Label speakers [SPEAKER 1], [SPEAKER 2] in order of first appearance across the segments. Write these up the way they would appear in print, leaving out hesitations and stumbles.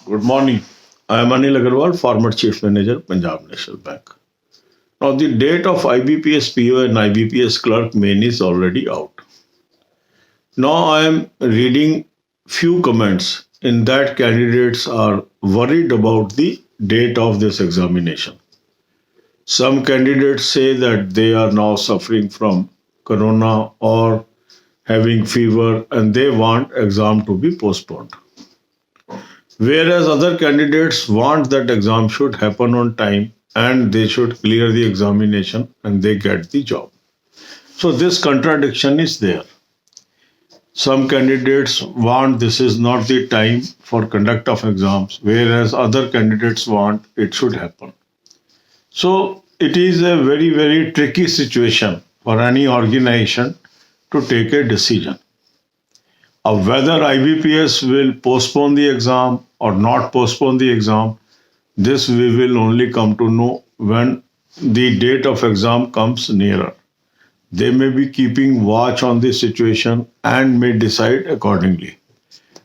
[SPEAKER 1] Good morning. I am Anil Agarwal, former Chief Manager, Punjab National Bank. Now, the date of IBPS PO and IBPS clerk main is already out. Now, I am reading few comments in that candidates are worried about the date of this examination. Some candidates say that they are now suffering from corona or having fever and they want exam to be postponed. Whereas other candidates want that exam should happen on time and they should clear the examination and they get the job. So this contradiction is there. Some candidates want this is not the time for conduct of exams, whereas other candidates want it should happen. So it is a very, very tricky situation for any organization to take a decision of whether IBPS will postpone the exam or not postpone the exam. This we will only come to know when the date of exam comes nearer. They may be keeping watch on the situation and may decide accordingly.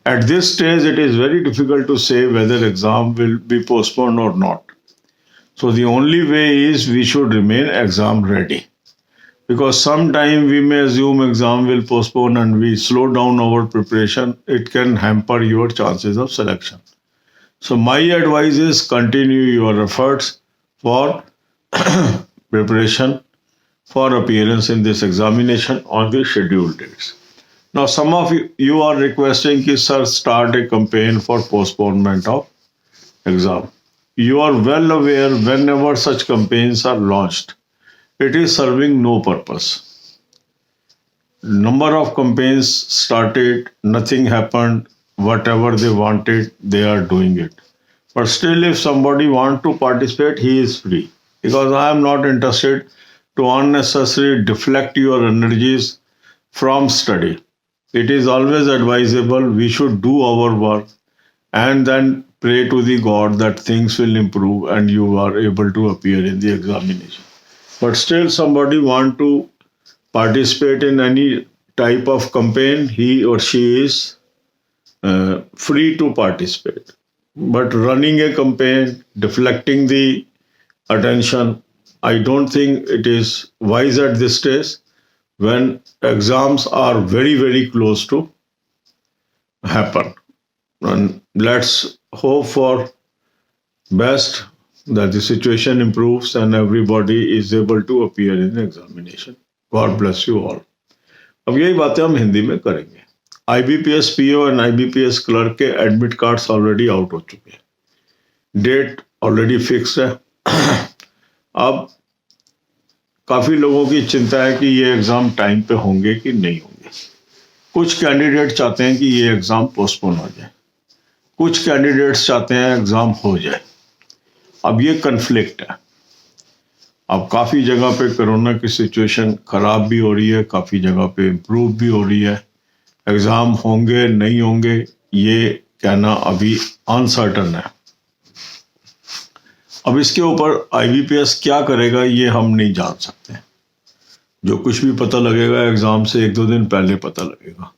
[SPEAKER 1] At this stage, it is very difficult to say whether exam will be postponed or not. So the only way is we should remain exam ready. Because sometime we may assume exam will postpone and we slow down our preparation, it can hamper your chances of selection. So my advice is continue your efforts for preparation for appearance in this examination on the scheduled dates. Now some of you are requesting कि sir start a campaign for postponement of exam. You are well aware whenever such campaigns are launched, it is serving no purpose. Number of campaigns started, nothing happened, whatever they wanted, they are doing it. But still, if somebody wants to participate, he is free. Because I am not interested to unnecessarily deflect your energies from study. It is always advisable we should do our work and then pray to the God that things will improve and you are able to appear in the examination. But still somebody want to participate in any type of campaign, he or she is free to participate. But running a campaign, deflecting the attention, I don't think it is wise at this stage when exams are very, very close to happen. And let's hope for best that the situation improves and everybody is able to appear in the examination. God bless you all. अब यही बातें हम हिंदी में करेंगे. IBPS PO and IBPS clerk के admit cards already out हो चुके हैं. डेट ऑलरेडी फिक्स है. अब काफी लोगों की चिंता है कि ये एग्जाम टाइम पे होंगे कि नहीं होंगे. कुछ कैंडिडेट चाहते हैं कि ये एग्जाम पोस्टपोन हो जाए. कुछ कैंडिडेट्स चाहते हैं एग्जाम हो जाए. अब ये कन्फ्लिक्ट है. अब काफ़ी जगह पे कोरोना की सिचुएशन ख़राब भी हो रही है, काफ़ी जगह पे इम्प्रूव भी हो रही है. एग्ज़ाम होंगे नहीं होंगे ये कहना अभी अनसर्टन है. अब इसके ऊपर IBPS क्या करेगा ये हम नहीं जान सकते. जो कुछ भी पता लगेगा एग्ज़ाम से 1-2 दिन पहले पता लगेगा.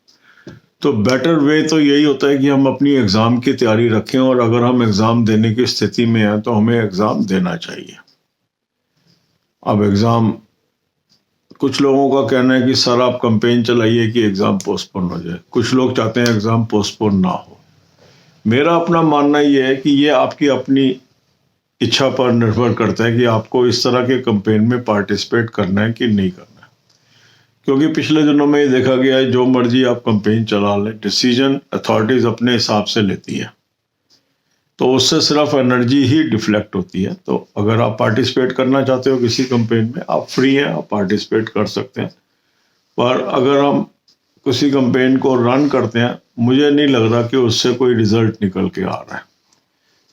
[SPEAKER 1] तो बेटर वे तो यही होता है कि हम अपनी एग्ज़ाम की तैयारी रखें और अगर हम एग्ज़ाम देने की स्थिति में हैं तो हमें एग्ज़ाम देना चाहिए. अब एग्ज़ाम कुछ लोगों का कहना है कि सर आप कैंपेन चलाइए कि एग्ज़ाम पोस्टपोन हो जाए. कुछ लोग चाहते हैं एग्ज़ाम पोस्टपोन ना हो. मेरा अपना मानना ये है कि ये आपकी अपनी इच्छा पर निर्भर करता है कि आपको इस तरह के कैंपेन में पार्टिसिपेट करना है कि नहीं करना है. क्योंकि पिछले दिनों में ये देखा गया है जो मर्जी आप कैंपेन चला लें, डिसीजन अथॉरिटीज़ अपने हिसाब से लेती है तो उससे सिर्फ एनर्जी ही डिफ्लेक्ट होती है. तो अगर आप पार्टिसिपेट करना चाहते हो किसी कैंपेन में, आप फ्री हैं, आप पार्टिसिपेट कर सकते हैं. पर अगर हम किसी कैंपेन को रन करते हैं, मुझे नहीं लग रहा कि उससे कोई रिजल्ट निकल के आ रहा है.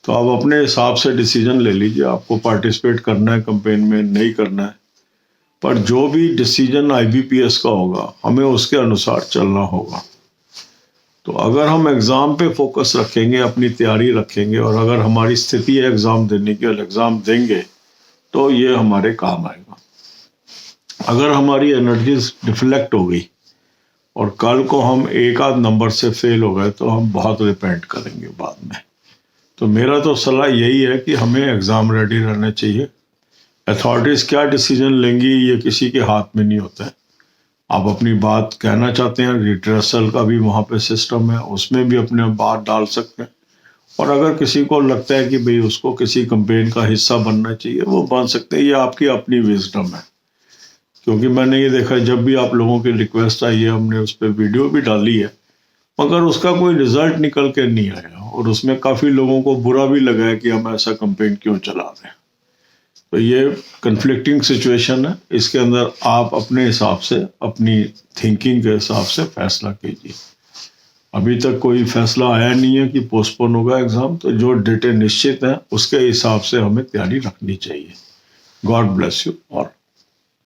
[SPEAKER 1] तो आप अपने हिसाब से डिसीजन ले लीजिए, आपको पार्टिसिपेट करना है कैंपेन में, नहीं करना है. पर जो भी डिसीजन IBPS का होगा हमें उसके अनुसार चलना होगा. तो अगर हम एग्ज़ाम पे फोकस रखेंगे, अपनी तैयारी रखेंगे और अगर हमारी स्थिति है एग्ज़ाम देने की और एग्ज़ाम देंगे तो ये हमारे काम आएगा. अगर हमारी एनर्जीज डिफ्लेक्ट हो गई और कल को हम 1 आध नंबर से फेल हो गए तो हम बहुत रिपेंट करेंगे बाद में. तो मेरा तो सलाह यही है कि हमें एग्ज़ाम रेडी रहना चाहिए। अथॉरिटीज़ क्या डिसीजन लेंगी ये किसी के हाथ में नहीं होता है। आप अपनी बात कहना चाहते हैं, रिट्रेसल का भी वहाँ पे सिस्टम है, उसमें भी अपने बात डाल सकते हैं। और अगर किसी को लगता है कि भाई उसको किसी कंपेन का हिस्सा बनना चाहिए, वो बन सकते हैं। ये आपकी अपनी विजडम है। क्योंकि मैंने ये देखा, जब भी आप लोगों की रिक्वेस्ट आई है, हमने उस पर वीडियो भी डाली है, मगर उसका कोई रिजल्ट निकल के नहीं आया और उसमें काफ़ी लोगों को बुरा भी लगा है कि हम ऐसा कंपेन क्यों चला रहे हैं। तो ये कन्फ्लिक्टिंग सिचुएशन है। इसके अंदर आप अपने हिसाब से, अपनी थिंकिंग के हिसाब से फैसला कीजिए। अभी तक कोई फैसला आया नहीं है कि पोस्टपोन होगा एग्ज़ाम, तो जो डेटें निश्चित हैं उसके हिसाब से हमें तैयारी रखनी चाहिए। God bless you all.